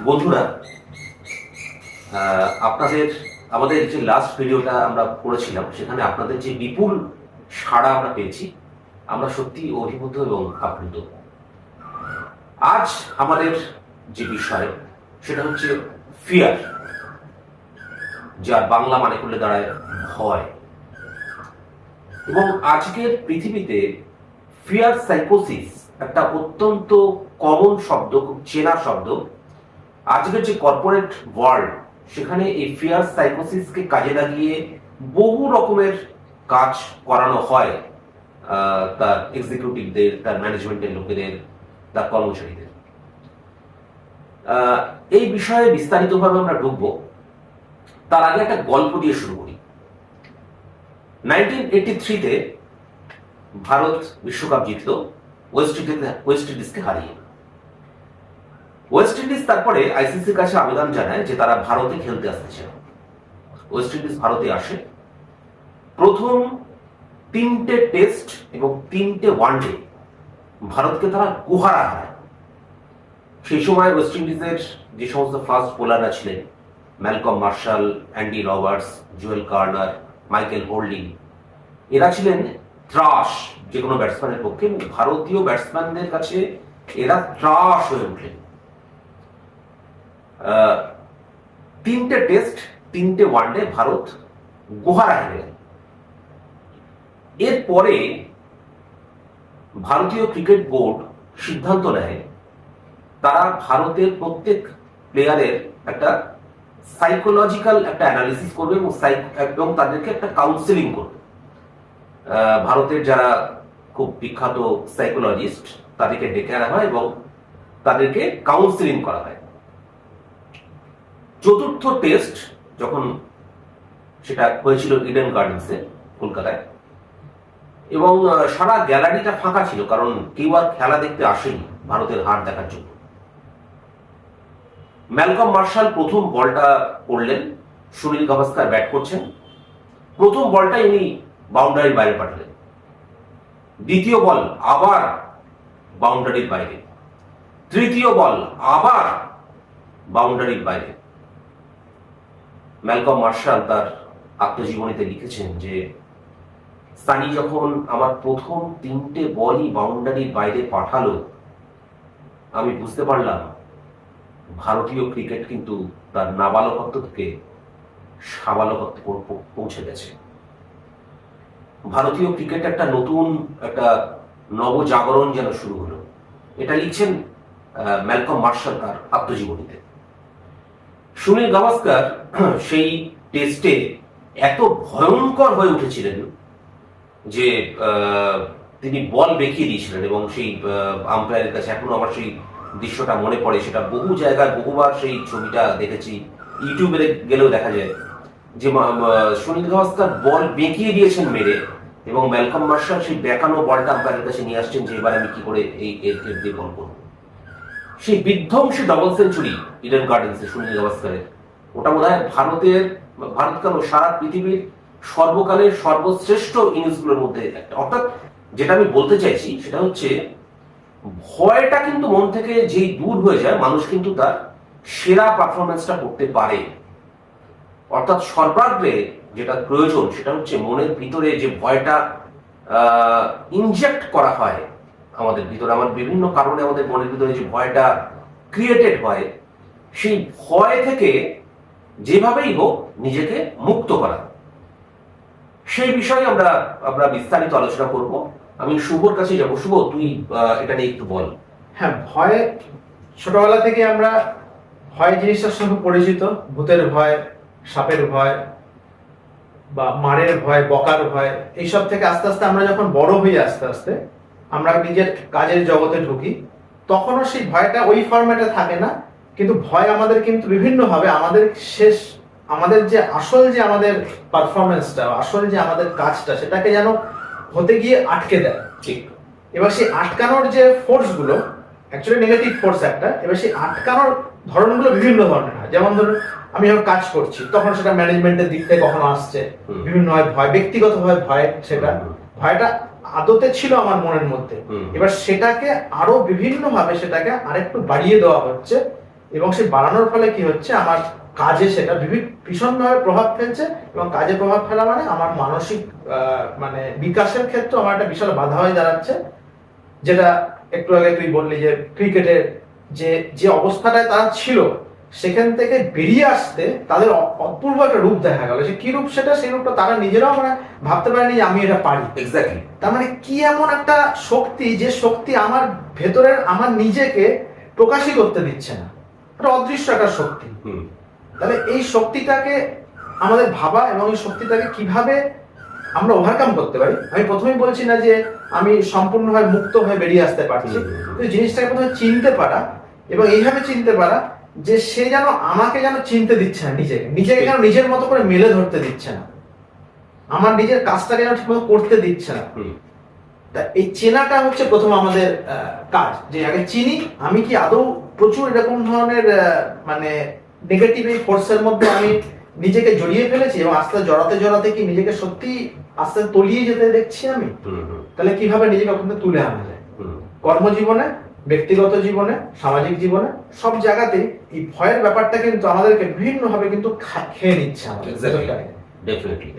বন্ধুরা, আপনাদের আমাদের যে লাস্ট ভিডিওটা আমরা করেছিলাম সেখানে আপনাদের যে বিপুল সাড়া আমরা পেয়েছি, আমরা সত্যি অভিভূত এবং আপ্লুত। আজ আমাদের যে বিষয় সেটা হচ্ছে ফিয়ার, যার বাংলা মানে করলে দাঁড়ায় ভয়। এবং আজকের পৃথিবীতে ফিয়ার সাইকোসিস একটা অত্যন্ত কমন শব্দ, খুব চেনা শব্দ। আজকের যে কর্পোরেট ওয়ার্ল্ড, সেখানে এই ফিয়ার সাইকোসিসকে কাজে লাগিয়ে বহু রকমের কাজ করানো হয় তার এক্সিকিউটিভদের, তার ম্যানেজমেন্টের লোকেদের, তার কর্মচারীদের। এই বিষয়ে বিস্তারিতভাবে আমরা ঢুকবো। তার আগে একটা গল্প দিয়ে শুরু করি। 1983-তে ভারত বিশ্বকাপ জিতল ওয়েস্ট ইন্ডিজকে হারিয়ে। ওয়েস্ট ইন্ডিজ তারপরে আইসিসির কাছে আবেদন জানায় যে তারা ভারতে খেলতে আসতে চায়। ওয়েস্ট ইন্ডিজ ভারতে আসে। প্রথম 3টে টেস্ট এবং 3টে ওয়ানডে ভারতকে তারা গুহারা হারায়। সেই সময় ওয়েস্ট ইন্ডিজের যে সমস্ত ফাস্ট বোলাররা ছিলেন, Malcolm Marshall, Andy Roberts, Joel Garner, Michael Holding, এরা ছিলেন ত্রাস যে কোনো ব্যাটসম্যানের পক্ষে। ভারতীয় ব্যাটসম্যানদের কাছে এরা ত্রাস হয়ে উঠলেন। 3টে টেস্ট, 3টে ওয়ানডে ভারত গুহারা হেরে গেল। এরপরে ভারতীয় ক্রিকেট বোর্ড সিদ্ধান্ত নেয় তারা ভারতের প্রত্যেক প্লেয়ারের একটা সাইকোলজিক্যাল একটা অ্যানালিসিস করবে এবং তাদেরকে একটা কাউন্সেলিং করবে। ভারতের যারা খুব বিখ্যাত সাইকোলজিস্ট তাদেরকে ডেকে আনা হয় এবং তাদেরকে কাউন্সেলিং করা হয়। চতুর্থ টেস্ট যখন সেটা হয়েছিল ইডেন গার্ডেন্সে কলকাতায়, এবং সারা গ্যালারিটা ফাঁকা ছিল, কারণ কেউ আর খেলা দেখতে আসেনি ভারতের হার দেখার জন্য। ম্যালকম মার্শাল প্রথম বলটা করলেন, সুনীল গাভাস্কার ব্যাট করছেন। প্রথম বলটাই উনি বাউন্ডারির বাইরে পাঠালেন। দ্বিতীয় বল আবার বাউন্ডারির বাইরে, তৃতীয় বল আবার বাউন্ডারির বাইরে। ম্যালকম মার্শাল তার আত্মজীবনীতে লিখেছেন যে সানি যখন আমার প্রথম 3টে বলই বাউন্ডারির বাইরে পাঠালো, আমি বুঝতে পারলাম ভারতীয় ক্রিকেট কিন্তু তার নাবালকত্ব থেকে সাবালকত্ব পৌঁছে গেছে। ভারতীয় ক্রিকেট একটা নতুন একটা নবজাগরণ যেন শুরু হলো। এটা লিখছেন ম্যালকম মার্শাল তার আত্মজীবনীতে। সুনীল গাভাস্কার সেই টেস্টে এত ভয়ঙ্কর হয়ে উঠেছিলেন যে তিনি বল বেঁকিয়ে দিয়েছিলেন, এবং সেই আম্পায়ারের কাছে এখনো আমার সেই দৃশ্যটা মনে পড়ে। সেটা বহু জায়গায় বহুবার সেই ছবিটা দেখেছি, ইউটিউবে গেলেও দেখা যায় যে সুনীল গাভাস্কার বল বেঁকিয়ে দিয়েছেন মেরে, এবং ম্যালকম মার্শাল সেই বেঁকানো বলটা আম্পায়ারের কাছে নিয়ে আসছেন যে এবার আমি কি করে এই দিয়ে বল করবো। সেই বিধ্বংসী ডবল সেঞ্চুরি ইডেন গার্ডেন্সে সুনীল গাভাস্কারের, ওটা বোধ হয় ভারত কেন সারা পৃথিবীর সর্বকালের সর্বশ্রেষ্ঠ ইনিংসগুলোর মধ্যে একটা। অর্থাৎ যেটা আমি বলতে চাইছি সেটা হচ্ছে ভয়টা কিন্তু মন থেকে যেই দূর হয়ে যায়, মানুষ কিন্তু তার সেরা পারফরমেন্সটা করতে পারে। অর্থাৎ সর্বাগ্রে যেটা প্রয়োজন সেটা হচ্ছে মনের ভিতরে যে ভয়টা ইনজেক্ট করা হয় আমাদের ভিতরে, আমার বিভিন্ন কারণে আমাদের মনের ভিতরে যে ভয়টা ক্রিয়েটেড হয়, সেই ভয় থেকে যেভাবেই হোক নিজেকে মুক্ত করা। সেই বিষয়ে আমরা বিস্তারিত আলোচনা করব। আমি শুভর কাছে যাবো। শুভ, তুই এটা নিয়ে একটু বল। হ্যাঁ, ভয় ছোটবেলা থেকে আমরা ভয় জিনিসটার সঙ্গে পরিচিত। ভূতের ভয়, সাপের ভয়, বা মারের ভয়, বকার ভয়, এইসব থেকে আস্তে আস্তে আমরা যখন বড় হই, আস্তে আস্তে আমরা নিজের কাজের জগতে ঢুকি, তখনও সেই ভয়টা ওই ফরম্যাটে থাকে না। কিন্তু ভয় আমাদের কিন্তু বিভিন্নভাবে আমাদের যে আসল যে আমাদের পারফরমেন্সটা, আসল যে আমাদের কাজটা, সেটাকে যেন হতে গিয়ে আটকে দেয়। ঠিক। এবার সেই আটকানোর যে ফোর্সগুলো, অ্যাকচুয়ালি নেগেটিভ ফোর্স একটা, এবার সেই আটকানোর ধরনগুলো বিভিন্ন ধরনের হয়। যেমন ধরুন, আমি যখন কাজ করছি তখন সেটা ম্যানেজমেন্টের দিক থেকে কখনো আসছে, বিভিন্ন হয় ভয়, ব্যক্তিগতভাবে ভয়, সেটা ভয়টা আদতে ছিল আমার মনের মধ্যে। এবার সেটাকে আরো বিভিন্ন ভাবে সেটাকে আরেকটু বাড়িয়ে দেওয়া হচ্ছে, এবং সেই বাড়ানোর ফলে কি হচ্ছে, আমার কাজে সেটা ভীষণভাবে প্রভাব ফেলছে, এবং কাজে প্রভাব ফেলা মানে আমার মানসিক মানে বিকাশের ক্ষেত্রে আমার একটা বিশাল বাধা হয়ে দাঁড়াচ্ছে। যেটা একটু আগে তুই বললি যে ক্রিকেটের যে অবস্থাটায় তারা ছিল, সেখান থেকে বেরিয়ে আসতে তাদের অপূর্ব একটা রূপ দেখা গেল। যে কি রূপ সেটা, সেই রূপটা তারা নিজেরাও মানে ভাবতে পারেনি যে আমি এটা পারি। এক্স্যাক্টলি। তার মানে কি এমন একটা শক্তি, যে শক্তি আমার ভেতরের আমার নিজেকে প্রকাশই করতে দিচ্ছে না, একটা অদৃশ্য একটা শক্তি। তাহলে এই শক্তিটাকে আমাদের ভাবা এবং এই শক্তিটাকে কিভাবে আমরা ওভারকাম করতে পারি। আমি প্রথমেই বলছি না যে আমি সম্পূর্ণভাবে মুক্ত হয়ে বেরিয়ে আসতে পারছি, কিন্তু জিনিসটাকে প্রথমে চিনতে পারা, এবং এইভাবে চিনতে পারা যে সে যেন আমাকে যেন চিনতে দিচ্ছে না, নিজেকে যেন নিজের মতো করে মেলে ধরতে দিচ্ছে না, আমার নিজের কাজটাকে যেন ঠিকমতো করতে দিচ্ছে না। তা এই চেনাটা হচ্ছে প্রথম আমাদের কাজ, যে আগে চিনি আমি কি আদৌ প্রচুর এরকম ধরনের মানে নেগেটিভ এই ফোর্সের মধ্যে আমি নিজেকে জড়িয়ে ফেলেছি, এবং আস্তে জড়াতে জড়াতে কি নিজেকে সত্যি আস্তে তলিয়ে যেতে দেখছি আমি। তাহলে কিভাবে নিজেকে ওখান থেকে তুলে আনা যায়? কর্মজীবনে, ব্যক্তিগত জীবনে, সামাজিক জীবনে, সব জায়গাতেই এই ভয়ের ব্যাপারটা কিন্তু আমাদেরকে বিভিন্ন ভাবে কিন্তু খেয়ে নিচ্ছে আমাদের।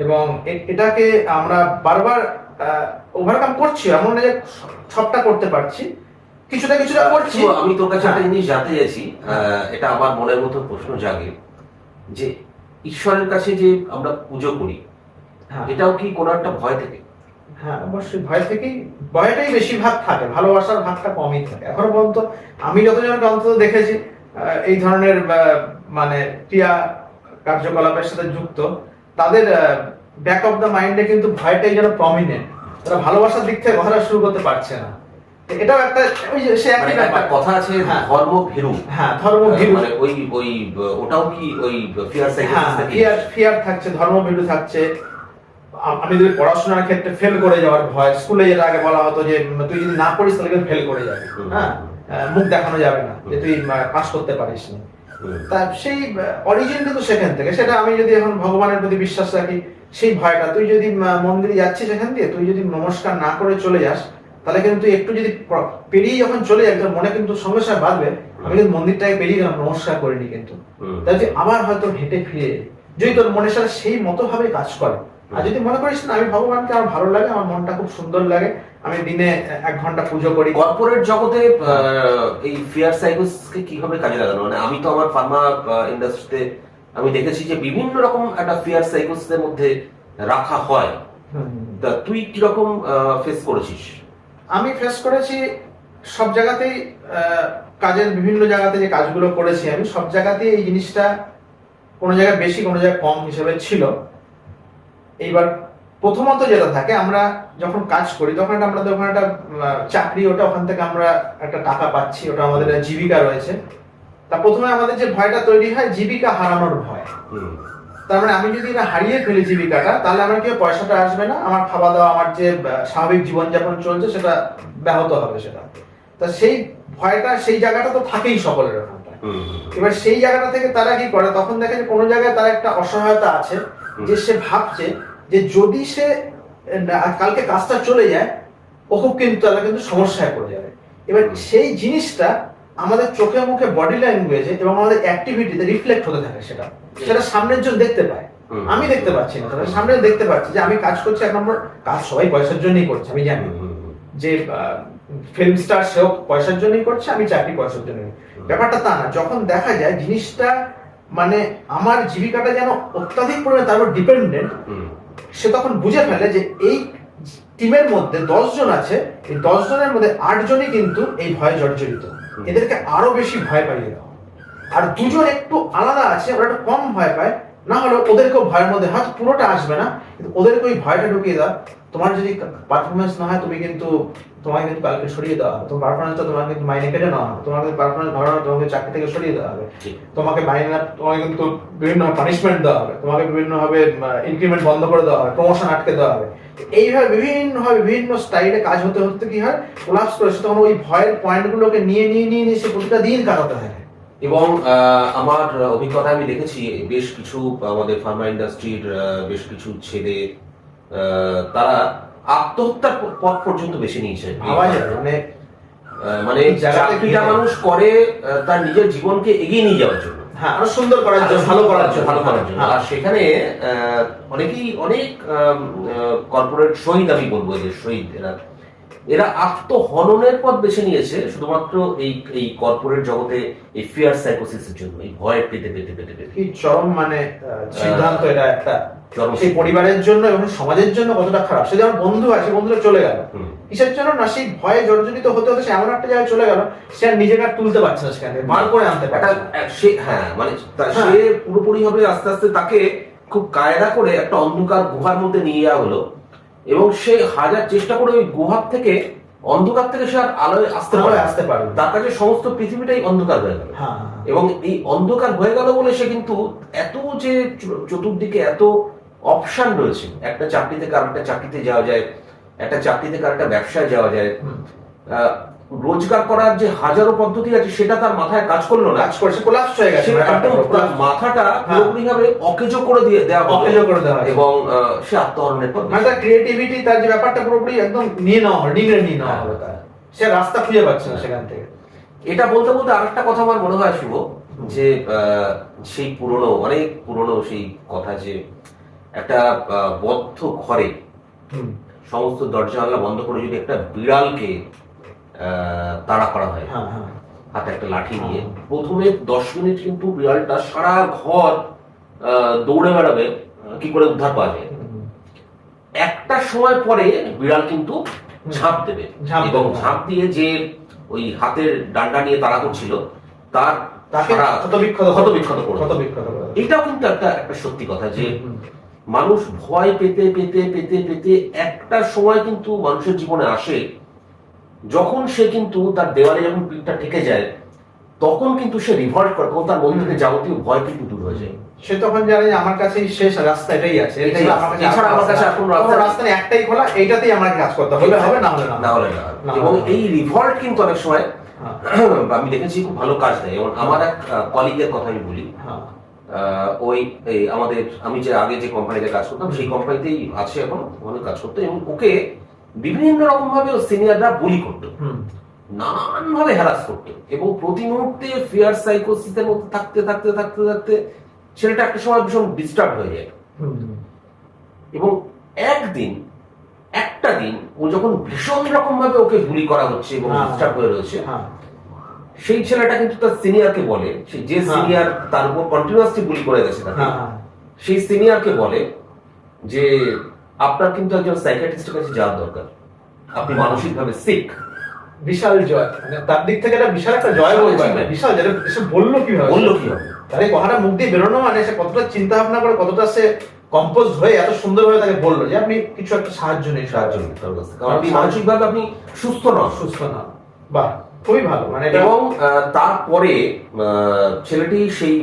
এবং এটাকে আমরা বারবার ওভারকাম করছি, এমন না যে সবটা করতে পারছি, কিছুটা কিছুটা করছি। আমি তোর কাছে একটা জিনিস জানতে চাইছি, এটা আমার মনের মতো প্রশ্ন জাগে, যে ঈশ্বরের কাছে যে আমরা পুজো করি, এটাও কি কোনো একটা ভয় থেকে? হ্যাঁ, অবশ্যই ভয় থেকেই, ভয়টাই বেশিরভাগ থাকে, ভালোবাসার ভাগটা কমই থাকে এখনো পর্যন্ত। আমি যতজনকে অন্তত দেখেছি এই ধরনের মানে ক্রিয়া কার্যকলাপের সাথে যুক্ত, তাদের ব্যাক অফ দ্য মাইন্ডে কিন্তু ভয়টাই যেন প্রমিনেন্ট, তারা ভালোবাসার দিক থেকে কথাটা শুরু করতে পারছে না। এটাও একটা ওই যে সে একটা কথা আছে, ধর্ম ভীরু। হ্যাঁ, ধর্ম ভীরু, মানে ওই ওটাও কি ওই ফিয়ার সাইকোসিস থেকে? ফিয়ার থাকছে, ধর্ম ভীরু থাকছে। আমি যদি পড়াশোনার ক্ষেত্রে ফেল করে যাওয়ার ভয়, স্কুলে যেটা আগে বলা হতো যে তুই যদি না পড়িস তাহলে ফেল করে যাবে, হ্যাঁ, মুখ দেখানো যাবে না যে তুই পাস করতে পারিস না। তা সেই অরিজিন কিন্তু সেখান থেকে। সেটা আমি যদি এখন ভগবানের প্রতি বিশ্বাস রাখি, সেই ভয়টা, তুই যদি মন্দিরে যাচ্ছিস সেখান দিয়ে, তুই যদি নমস্কার না করে চলে যাস, তাহলে কিন্তু তুই একটু যদি পেরিয়ে যখন চলে যাবি, তোর মনে কিন্তু সঙ্গে সঙ্গে বাঁধবে আমি কিন্তু মন্দিরটাকে পেরিয়ে গেলাম, নমস্কার করিনি কিন্তু। তাই তুই আবার হয়তো হেঁটে ফিরে যদি তোর মনের সাথে সেই মতো ভাবে কাজ করে। আর যদি মনে করিস না আমি ভগবানকে, আমার ভালো লাগে, আমার মনটা খুব সুন্দর লাগে, আমি দিনে 1 ঘন্টা পুজো করি। কর্পোরেট জগতে এই ফিয়ার সাইকোসিসকে কিভাবে কাজে লাগানো? মানে আমি তো আমার ফার্মা ইন্ডাস্ট্রিতে আমি দেখেছি যে বিভিন্ন রকম একটা ফিয়ার সাইকোসিসের মধ্যে রাখা হয়। তা তুই কিরকম ফেস করেছিস? আমি ফেস করেছি সব জায়গাতেই, কাজের বিভিন্ন জায়গাতে যে কাজগুলো করেছি আমি, সব জায়গাতেই এই জিনিসটা কোনো জায়গায় বেশি কোনো জায়গায় কম হিসেবে ছিল। এইবার প্রথমত যেটা থাকে, আমরা যখন কাজ করি তখন আমরা যখন একটা চাকরি, ওটা ওখান থেকে আমরা একটা টাকা পাচ্ছি, ওটা আমাদের জীবিকা রয়েছে। তা প্রথমে আমাদের যে ভয়টা তৈরি হয়, জীবিকা হারানোর ভয়। তার মানে আমি যদি এটা হারিয়ে ফেলি জীবিকাটা, তাহলে আমার কি পয়সাটা আসবে না, আমার খাওয়া দাওয়া, আমার যে স্বাভাবিক জীবনযাপন চলছে সেটা ব্যাহত হবে সেটা। তা সেই ভয়টা, সেই জায়গাটা তো থাকেই সকলের ওখানটায়। এবার সেই জায়গাটা থেকে তারা কি করে, তখন দেখে যে কোনো জায়গায় তার একটা অসহায়তা আছে, যে সে ভাবছে যে যদি সে কালকে কাজটা চলে যায়, ও খুব কিন্তু তাহলে কিন্তু সমস্যায় পড়ে যাবে। এবার সেই জিনিসটা আমাদের চোখে মুখে, বডি ল্যাঙ্গুয়েজে এবং আমাদের অ্যাক্টিভিটিতে রিফ্লেক্ট হতে থাকে। সেটা সামনের জন দেখতে পায়, আমি দেখতে পাচ্ছি না, সেটা সামনে দেখতে পাচ্ছি যে আমি কাজ করছি। 1 নম্বর কাজ সবাই পয়সার জন্যই করছে, আমি জানি যে ফিল্ম স্টার সেও পয়সার জন্যই করছে, আমি চাকরি পয়সার জন্যই। ব্যাপারটা তা না। যখন দেখা যায় জিনিসটা মানে আমার জীবিকাটা যেন অত্যাধিক পরিমাণে তার উপর ডিপেন্ডেন্ট, সে তখন বুঝে ফেলে যে এই টিমের মধ্যে 10 জন আছে, এই 10 জনের মধ্যে 8 জনই কিন্তু এই ভয়ে জর্জরিত, এদেরকে আরো বেশি ভয় পাইয়ে দাও। আর 2 জন একটু আলাদা আছে, ওরা একটু কম ভয় পায়, না হলে ওদেরকেও ভয়ের মধ্যে, হয়তো পুরোটা আসবে না কিন্তু ওদেরকে ওই ভয়টা ঢুকিয়ে দাও। তোমার যদি পারফরমেন্স না হয়, তুমি কিন্তু তোমাকে কিন্তু কালকে সরিয়ে দেওয়া হবে, তোমার পারফরমেন্সটা তোমার কিন্তু মাইনে কেটে নেওয়া হবে, তোমাকে পারফরমেন্স ভালো না তোমাকে চাকরি থেকে সরিয়ে দেওয়া হবে, তোমাকে মাইনে, তোমাকে কিন্তু বিভিন্ন পানিশমেন্ট দেওয়া হবে, তোমাকে বিভিন্ন ভাবে ইনক্রিমেন্ট বন্ধ করে দেওয়া হবে, প্রমোশন আটকে দেওয়া হবে। এইভাবে বিভিন্ন স্টাইলে কাজ হতে হতে কি হয়, কোলাপস করে, তখন ওই ভয়ের পয়েন্টগুলোকে নিয়ে সে প্রতিটা দিন কাটাতে হয়। এবং আমার অভিজ্ঞতা আমি দেখেছি বেশ কিছু আমাদের ফার্মা ইন্ডাস্ট্রির বেশ কিছু ছেলে তারা আত্মহত্যার পথ পর্যন্ত বেছে নিয়েছে। ভাবা যায় মানে মানে এই জায়গাতে চাকরিটা গিয়ে- মানুষ করে তার নিজের জীবনকে এগিয়ে নিয়ে যাওয়ার জন্য, হ্যাঁ, আরো সুন্দর করার জন্য, ভালো করার জন্য, ভালো করার জন্য। হ্যাঁ। আর সেখানে অনেকেই অনেক কর্পোরেট শহীদ, আমি বলবো এদের শহীদ, এরা আত্মহননের পথ বেছে নিয়েছে শুধুমাত্র এই কর্পোরেট জগতে এই ফিয়ার সাইকোসিসের জন্য, এই ভয় পেতে পেতে পেতে পেতে। কি চরম মানে সিদ্ধান্ত এটা একটা, চরম সেই পরিবারের জন্য এবং সমাজের জন্য কতটা খারাপ। সে যেমন বন্ধু আছে, বন্ধুরা চলে গেল, হুম। কিসের জন্য না, সেই ভয়ে জর্জরিত হতে হতে সে এমন একটা জায়গায় চলে গেল, সে আর নিজেকে আর তুলতে পারছে না, সেখানে বার করে আনতে পারছে না। সে হ্যাঁ মানে হ্যাঁ। সে পুরোপুরি ভাবে আস্তে আস্তে তাকে খুব কায়দা করে একটা অন্ধকার গুহার মধ্যে নিয়ে যাওয়া হলো, এবং সে হাজার চেষ্টা করে ওই গুহার থেকে, অন্ধকার থেকে সে আর আলোয় আসতে আলোয় পারে আসতে পারবে না। তার কাছে সমস্ত পৃথিবীটাই অন্ধকার হয়ে গেল। হ্যাঁ, এবং এই অন্ধকার হয়ে গেল বলে সে কিন্তু এত যে চতুর্দিকে এত অপশন রয়েছে, একটা চাকরি থেকে আরেকটা চাকরিতে যাওয়া যায়, একটা চাকরি থেকে আরেকটা ব্যবসায় যাওয়া যায়, হুম। রোজগার করার যে হাজারো পদ্ধতি আছে সেটা তার মাথায় কাজ করলো না, কাজ করছে, কোলাপস হয়ে গেছে, সে ব্যাপারটা একদম পুরো collapse। মাথাটা হ্যাঁ। পুরোপুরি ভাবে অকেজো করে দিয়ে দেওয়া হলো। অকেজো করে দেওয়া হয়েছে। এবং সে আত্মহরণের পথ মানে তার ক্রিয়েটিভিটি, তার যে ব্যাপারটা পুরোপুরি একদম নিয়ে নেওয়া হলো, নিয়ে নেওয়া হ্যাঁ। হলো তার। সে রাস্তা খুঁজে পাচ্ছে না সেখান থেকে। এটা বলতে বলতে আরেকটা কথা আমার মনে হয় শুভ, যে সেই পুরনো, অনেক পুরনো সেই কথা, যে একটা বদ্ধ ঘরে হুম। সমস্ত দরজা জানলা বন্ধ করে যদি একটা বিড়ালকে তাড়া করা হয় হ্যাঁ, হ্যাঁ। হাতে একটা লাঠি নিয়ে, প্রথমে 10 মিনিট কিন্তু বিড়ালটা সারা ঘর দৌড়ে বেড়াবে, কি করে উদ্ধার পাওয়া যায়। হুম। একটা সময় পরে বিড়াল কিন্তু ঝাঁপ দেবে, ঝাঁপ এবং দেবে। ঝাঁপ দিয়ে যে ওই হাতের ডান্ডা নিয়ে তাড়া করছিল তার তাকে সারা ক্ষতবিক্ষত ক্ষতবিক্ষত করবে। ক্ষতবিক্ষত করে। এটাও কিন্তু একটা একটা সত্যি কথা, যে হুম। মানুষ ভয় পেতে পেতে পেতে পেতে একটা সময় কিন্তু মানুষের জীবনে আসে, যখন সে কিন্তু তার দেওয়ালে যখন পিঠটা ঠেকে যায়, তখন কিন্তু সে রিভল্ট করে, তখন তার মন থেকে যাবতীয় ভয় কিন্তু দূর হয়ে যায়। সে তখন জানে যে আমার কাছে শেষ রাস্তা এটাই আছে, এটাই আমার কাছে, এছাড়া আমার কাছে আর কোনো রাস্তা নেই। রাস্তা নেই, একটাই খোলা, এইটাতেই আমার কাজ করতে হবে, হবে না হলে না হলে না। না এবং হলে না। এই রিভল্ট কিন্তু অনেক সময় হ্যাঁ, আমি দেখেছি খুব ভালো কাজ দেয়। এবং আমার এক কলিগের কথা আমি বলি, হ্যাঁ। ওই আমাদের, আমি যে আগে যে কোম্পানিতে কাজ করতাম সেই কোম্পানিতেই আছে এখন, ওখানে কাজ করতো, এবং ওকে বিভিন্ন রকম ভাবে সিনিয়ররা বুলি করতো, হুম। নানান ভাবে হ্যারাস করতো, এবং প্রতি মুহূর্তে ফিয়ার সাইকোসিসের মধ্যে থাকতে থাকতে থাকতে থাকতে ছেলেটা একটা সময় ভীষণ ডিস্টার্ব হয়ে যায়। হুম। এবং একটা দিন ও যখন ভীষণ রকম ভাবে ওকে বুলি করা হচ্ছে এবং হ্যাঁ। ডিস্টার্ব হয়ে রয়েছে, হ্যাঁ। সেই ছেলেটা কিন্তু তার সিনিয়রকে বলে, যে হ্যাঁ। সিনিয়র তার উপর কন্টিনিউয়াসলি বুলি করে গেছে তাকে, হ্যাঁ, হ্যাঁ। সেই সিনিয়রকে বলে যে আপনার কিন্তু একজন সাইকিয়াট্রিস্টের কাছে যাওয়ার দরকার, আপনি মানসিকভাবে সিক। বিশাল জয়, মানে তার দিক থেকে একটা বিশাল একটা জয় বিশাল বলবে, achievement। বিশাল, যেটা সে বললো কিভাবে, বললো কি হবে? তার এই কথাটা মুখ দিয়ে বেরোনো মানে সে কতটা চিন্তা ভাবনা করে, কতটা সে কম্পোজ হয়ে এত সুন্দরভাবে তাকে বললো যে আপনি কিছু একটা সাহায্য নেই, সাহায্য নিতে হবে, কারণ আপনি মানসিকভাবে আপনি সুস্থ নন। সুস্থ না। বাহ, খুবই ভালো। মানে এটা এবং তারপরে ছেলেটি সেই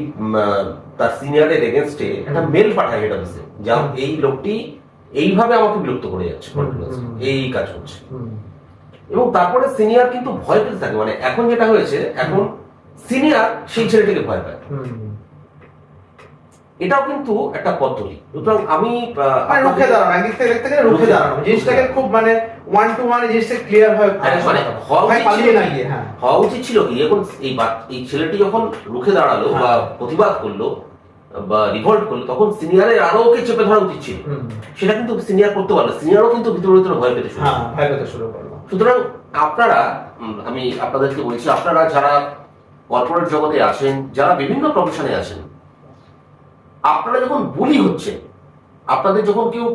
তার সিনিয়রের এগেনস্টে একটা মেল পাঠায় হেড অফিসে, যা এই লোকটি এইভাবে আমাকে বিরক্ত করে যাচ্ছে, continuously, এই কাজ করছে। হুম। এবং তারপরে সিনিয়র কিন্তু ভয় পেতে থাকে, মানে এখন যেটা হয়েছে, এখন সিনিয়র সেই ছেলেটিকে ভয় পায়। হুম। এটাও কিন্তু একটা পদ্ধতি। সুতরাং আমি মানে রুখে দাঁড়ানো, একদিক থেকে দেখতে গেলে রুখে দাঁড়ানো, জিনিসটাকে খুব মানে ওয়ান টু ওয়ান জিনিসটাকে ক্লিয়ার ভাবে মানে হওয়া উচিত পালিয়ে ছিল না কি? গিয়ে, হ্যাঁ। হওয়া উচিত ছিল কি, এখন এই ছেলেটি যখন রুখে দাঁড়ালো বা প্রতিবাদ করলো বা রিভল্ট করলো, তখন সিনিয়রের আরো ওকে চেপে ধরা উচিত ছিল। হুম। সেটা কিন্তু সিনিয়র করতে পারলো, সিনিয়রও কিন্তু ভিতরে ভিতরে ভয় পেতে শুরু হ্যাঁ, করলো। ভয় পেতে শুরু করলো। সুতরাং আপনারা, আমি আপনাদেরকে বলছি, আপনারা যারা কর্পোরেট জগতে আছেন, যারা বিভিন্ন প্রফেশনে আছেন, আপনারা যখন বুলি হচ্ছে, আপনাদের যখন কেউ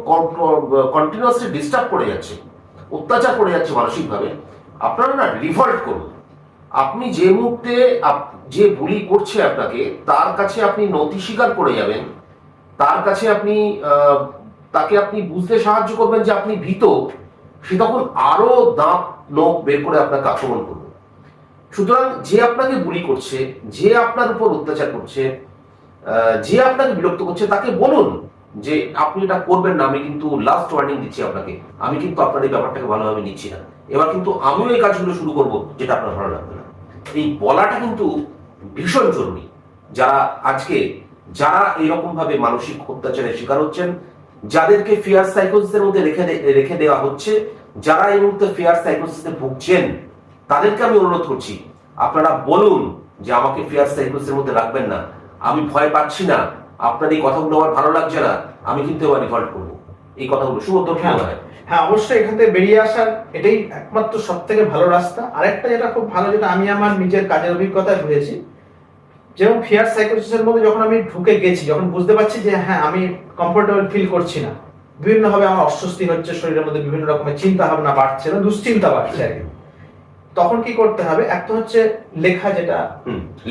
কন্টিনিউয়াসলি ডিস্টার্ব করে যাচ্ছে, অত্যাচার করে যাচ্ছে মানসিকভাবে, আপনারা না রিভল্ট করুন। আপনি যে মুহূর্তে যে বুলি করছে আপনাকে, তার কাছে আপনি নতি স্বীকার করে যাবেন, তার কাছে আপনি তাকে আপনি বুঝতে সাহায্য করবেন যে আপনি ভীত, সে তখন আরো দাঁত নখ বের করে আপনাকে আক্রমণ করবে। সুতরাং যে আপনাকে বুলি করছে, যে আপনার উপর অত্যাচার করছে, যে আপনাকে বিরক্ত করছে, তাকে বলুন যে আপনি এটা করবেন না, আমি কিন্তু লাস্ট ওয়ার্নিং দিচ্ছি আপনাকে, আমি কিন্তু আপনার এই ব্যাপারটাকে ভালোভাবে নিচ্ছি না, এবার কিন্তু আমিও এই কাজগুলো শুরু করব যেটা আপনার ভালো লাগবে না। এই বলাটা কিন্তু ভীষণ জরুরি। যারা এইরকম ভাবে মানসিক অত্যাচারের শিকার হচ্ছেন, যাদেরকে ফিয়ার সাইকোসিসের মধ্যে রেখে দেওয়া হচ্ছে, যারা এই মুহূর্তে ফিয়ার সাইকোসিসে ভুগছেন, তাদেরকে আমি অনুরোধ করছি, আপনারা বলুন যে আমাকে ফেয়ার সাইকোসিসের মধ্যে রাখবেন না, আমি ভয় পাচ্ছি না, আপনার এই কথাগুলো আমার ভালো লাগছে না, আমি কিন্তু এবার রিভল্ট করবো। এই কথাগুলো সুন্দর। হ্যাঁ, অবশ্যই এখান থেকে বেরিয়ে আসার এটাই একমাত্র সব থেকে ভালো রাস্তা। আরেকটা যেটা খুব ভালো, যেটা আমি আমার নিজের কাজের অভিজ্ঞতায় বুঝেছি, যেমন ফিয়ার সাইকোসিসের মধ্যে যখন আমি ঢুকে গেছি, যখন বুঝতে পারছি যে হ্যাঁ আমি কমফোর্টেবল ফিল করছি না, বিভিন্ন ভাবে আমার অস্বস্তি হচ্ছে, শরীরের মধ্যে বিভিন্ন রকমের চিন্তা ভাবনা বাড়ছে, দুশ্চিন্তা বাড়ছে আর কি, তখন কি করতে হবে? একটা হচ্ছে লেখা, যেটা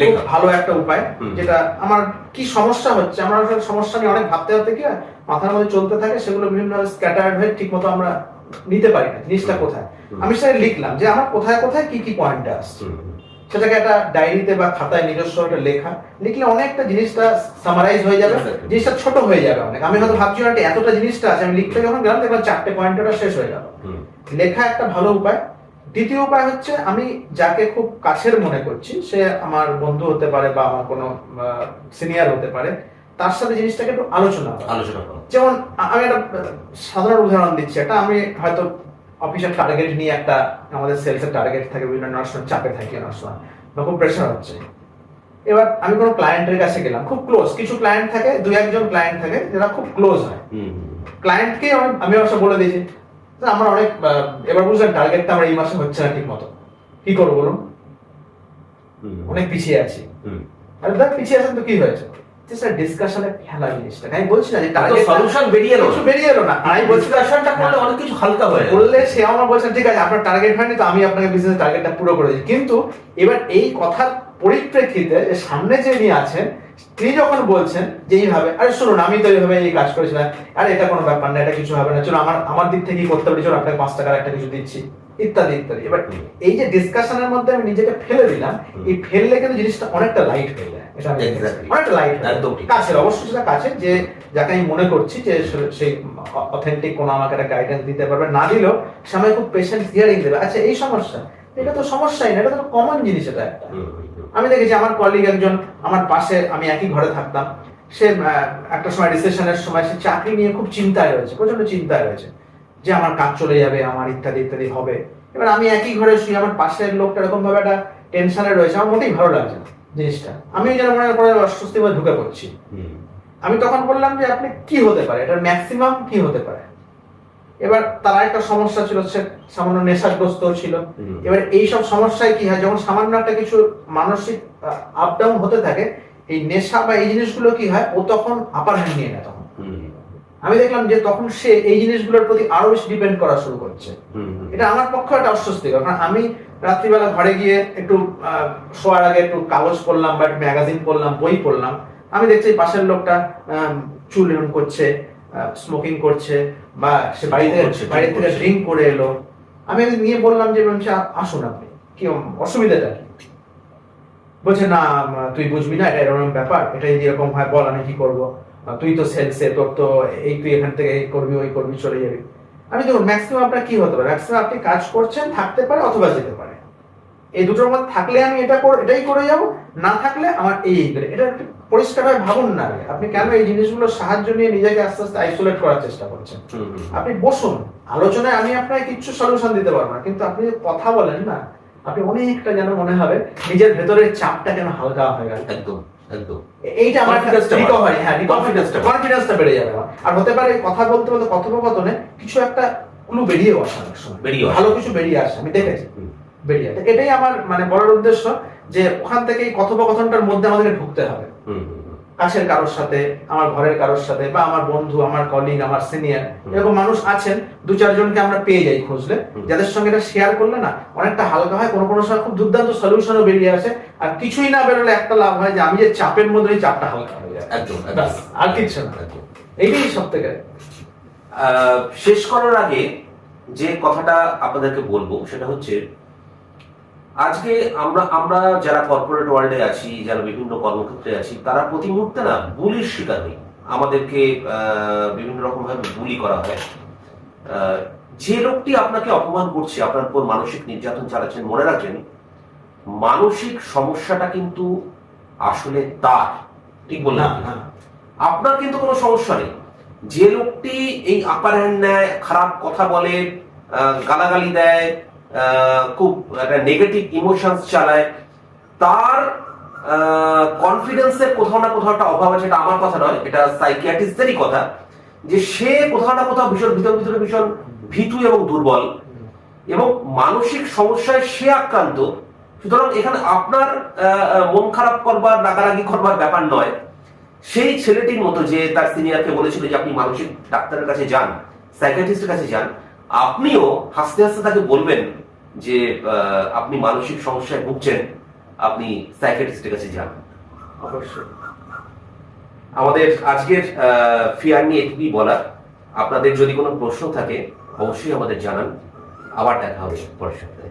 খুব ভালো একটা উপায়। যেটা আমার কি সমস্যা হচ্ছে, আমার সমস্যা নিয়ে অনেক ভাবতে ভাবতে কি মাথার মধ্যে চলতে থাকে, সেগুলো বিভিন্ন স্ক্যাটার্ড হয়ে ঠিক মতো আমরা নিতে পারি না জিনিসটা কোথায়। আমি সেটা লিখলাম যে আমার কোথায় কোথায় কি কি পয়েন্ট আসছে, সেটাকে একটা ডায়েরিতে বা খাতায় নিজস্ব একটা লেখা লিখলে অনেকটা জিনিসটা সামারাইজ হয়ে যাবে, জিনিসটা ছোট হয়ে যাবে অনেক। আমি হয়তো ভাবছি এতটা জিনিসটা আছে, আমি লিখতে যখন গেলাম দেখলাম 4টে পয়েন্টটা শেষ হয়ে গেল। লেখা একটা ভালো উপায়। দ্বিতীয় উপায় হচ্ছে, আমি যাকে খুব কাছের মনে করছি, সে আমার বন্ধু হতে পারে বা আমার কোনো সিনিয়র হতে পারে, তার সাথে জিনিসটাকে একটু আলোচনা করো। যেমন আমি একটা সাধারণ উদাহরণ দিচ্ছি, একটা আমি হয়তো অফিসের টার্গেট নিয়ে, একটা আমাদের সেলসের টার্গেট থাকে, বিভিন্ন সময় চাপে থাকি, অনেক সময় বা খুব প্রেশার হচ্ছে। এবার আমি কোনো ক্লায়েন্টের কাছে গেলাম, খুব ক্লোজ, কিছু ক্লায়েন্ট থাকে, 2-1 ক্লায়েন্ট থাকে যারা খুব ক্লোজ হয়। ক্লায়েন্টকে আমি অবশ্য বলে দিয়েছি আমার অনেক, এবার বুঝলেন টার্গেটটা আমার এই মাসে হচ্ছে না ঠিক মতো, কি করবো বলুন, অনেক পিছিয়ে আছি। আর দেখ পিছিয়ে আছেন তো কি হয়েছে, ডিসকাশনে ফেলা জিনিসটা আমি বলছি না যে সলিউশন বেরিয়ে এলো না, আমি বলছি ডিসকাশনটা করলে অনেক কিছু হালকা হয়ে বললে সে আমার বলছেন ঠিক আছে আপনার টার্গেট হয়নি, তো আমি আপনাকে বিজনেস টার্গেটটা পুরো করে দিই। কিন্তু এবার এই কথার পরিপ্রেক্ষিতে যে সামনে যে নিয়ে আছেন, তিনি যখন বলছেন যে এইভাবে, আরে শুনুন আমি তো এইভাবে এই কাজ করেছিলাম, আরে এটা কোনো ব্যাপার না, এটা কিছু হবে না, চলো আমার দিক থেকে কি করতে পারি, চলো আপনাকে 5 টাকার একটা কিছু দিচ্ছি, ইত্যাদি ইত্যাদি। এবার এই যে ডিসকাশনের মধ্যে আমি নিজেকে ফেলে দিলাম, এই ফেললে কিন্তু জিনিসটা অনেকটা লাইট হয়ে যায়, এটা অনেকটা লাইট, একদম কাছের, অবশ্যই সেটা কাছে, যে যাকে আমি মনে করছি যে সেই অথেন্টিক কোনো আমাকে একটা গাইডেন্স দিতে পারবে, না দিলেও সে আমাকে খুব পেশেন্ট হিয়ারিং দেবে, আচ্ছা এই সমস্যা, এটা তো সমস্যাই না, এটা তো কমন জিনিস, এটা একটা। আমি দেখেছি আমার কলিগ একজন আমার পাশে, আমি একই ঘরে থাকতাম, সে একটা সময় রিসেশনের সময় সে চাকরি নিয়ে খুব চিন্তায় রয়েছে, প্রচন্ড চিন্তায় রয়েছে যে আমার কাজ চলে যাবে, আমার ইত্যাদি ইত্যাদি হবে। এবার আমি একই ঘরে শুই, আমার পাশের লোকটা এরকম ভাবে একটা টেনশনে রয়েছে, আমার মোটেই ভালো লাগছে না জিনিসটা, আমি যেন মনে করে অস্বস্তি ভাবে ঢুকে পড়ছি। আমি তখন বললাম যে আপনি কি হতে পারে, এটার ম্যাক্সিমাম কি হতে পারে। এবার তার একটা সমস্যা ছিল, সে সামান্য নেশাগ্রস্ত ছিল। এবার এইসব সমস্যায় কি হয়, যখন সামান্য একটা কিছু মানসিক আপ ডাউন হতে থাকে, এই নেশা বা এই জিনিসগুলো কি হয়, ও তখন আপার হ্যান্ড নিয়ে নেয়। তখন আমি দেখলাম যে তখন সে এই জিনিসগুলোর প্রতি আরো বেশি ডিপেন্ড করা শুরু করছে। এটা আমার পক্ষে একটা অস্বস্তিকর, কারণ আমি রাত্রিবেলা ঘরে গিয়ে একটু শোয়ার আগে একটু কাগজ পড়লাম বা একটু ম্যাগাজিন পড়লাম, বই পড়লাম, আমি দেখছি পাশের লোকটা চুল এরকম করছে, স্মোকিং করছে, বা সে বাইরে থেকে ড্রিঙ্ক করে এলো। আমি নিয়ে বললাম যে আসুন আপনি, কি অসুবিধাটা কি? বলছে না তুই বুঝবি না, এটা এরকম ব্যাপার, এটা যদি এরকম হয় বল আমি কি করবো, তুই তো সেলসে, তোর তো এই তুই এখান থেকে এই করবি ওই করবি চলে যাবি। আমি দেখুন ম্যাক্সিমাম আপনার কি হতে পারে, ম্যাক্সিমাম আপনি কাজ করছেন, থাকতে পারে অথবা যেতে পারে, এই দুটোর মধ্যে থাকলে আমি এটাই করে যাব, না থাকলে আমার এটা পরিষ্কার ভাবে ভাবুন না আপনি কেন এই জিনিসগুলো সাহায্য নিয়ে নিজেকে আস্তে আস্তে আইসোলেট করার চেষ্টা করছেন। আপনি বসুন, আলোচনায় আমি আপনাকে কিছু সলিউশন দিতে পারবো না, কিন্তু আপনি কথা বলেন না, আপনি অনেকটা যেন মনে হবে নিজের ভেতরের চাপটা যেন হালকা হয়ে গেল। একদম একদম, এইটা আমার রিকভারি, হ্যাঁ কনফিডেন্সটা বেড়ে যাবে। আর হতে পারে কথা বলতে বলতে কথোপকথনে কিছু একটা ক্লু বেরিয়েও আসে, অনেক সময় ভালো কিছু বেরিয়ে আসে, আমি দেখেছি বেরিয়ে। এটাই আমার মানে বলার উদ্দেশ্য, যে ওখান থেকে এই কথোপকথনটার মধ্যে আমাদেরকে ঢুকতে হবে, কাছের কারোর সাথে, আমার ঘরের কারোর সাথে, বা আমার বন্ধু, আমার কলিগ, আমার সিনিয়র, এরকম মানুষ আছেন 2-4 জনকে আমরা পেয়ে যাই খুঁজলে, যাদের সঙ্গে এটা শেয়ার করলে না অনেকটা হালকা হয়, কোনো সময় খুব দুর্দান্ত সলিউশনও বেরিয়ে আসে। আর কিছুই না বেরোলে একটা লাভ হয় যে আমি যে চাপের মধ্যে, এই চাপটা হালকা হয়ে যায়, একদম, আর কিছু না। এইটাই সব থেকে শেষ করার আগে যে কথাটা আপনাদেরকে বলবো সেটা হচ্ছে, আজকে আমরা যারা কর্পোরেট ওয়ার্ল্ডে আছি, যারা বিভিন্ন কর্মক্ষেত্রে আছি, তারা প্রতি মুহূর্তে না বুলির শিকার হই, আমাদেরকে বিভিন্ন রকম ভাবে বুলি করা হয়। যে লোকটি আপনাকে অপমান করছে, আপনার উপর মানসিক নির্যাতন চালাচ্ছেন, মনে রাখবেন মানসিক সমস্যাটা কিন্তু আসলে তার, ঠিক বললাম, আপনার কিন্তু কোনো সমস্যা নেই। যে লোকটি এই আপার হ্যান্ড নেয়, খারাপ কথা বলে, গালাগালি দেয়, খুব একটা নেগেটিভ ইমোশনস চালায়, তার কনফিডেন্সের কোথাও না কোথাও একটা অভাব আছে। এটা আমার কথা নয়, এটা সাইকিয়াট্রিস্টদেরই কথা, যে সে কোথাও না কোথাও ভীষণ ভিতরে ভীষণ ভীতু এবং দুর্বল এবং মানসিক সমস্যায় সে আক্রান্ত। সুতরাং এখানে আপনার মন খারাপ করবার, রাগারাগি করবার ব্যাপার নয়। সেই ছেলেটির মতো যে তার সিনিয়রকে বলেছিল যে আপনি মানসিক ডাক্তারের কাছে যান, সাইকিয়াট্রিস্টের কাছে যান, আপনিও হাসতে হাসতে তাকে বলবেন যে আপনি মানসিক সমস্যায় ভুগছেন, আপনি সাইকিয়াট্রিস্টের কাছে যান। অবশ্যই। আমাদের আজকের ফিয়ার নিয়ে এটুকুই বলা। আপনাদের যদি কোনো প্রশ্ন থাকে অবশ্যই আমাদের জানান। আবার দেখা হবে পরের সপ্তাহে।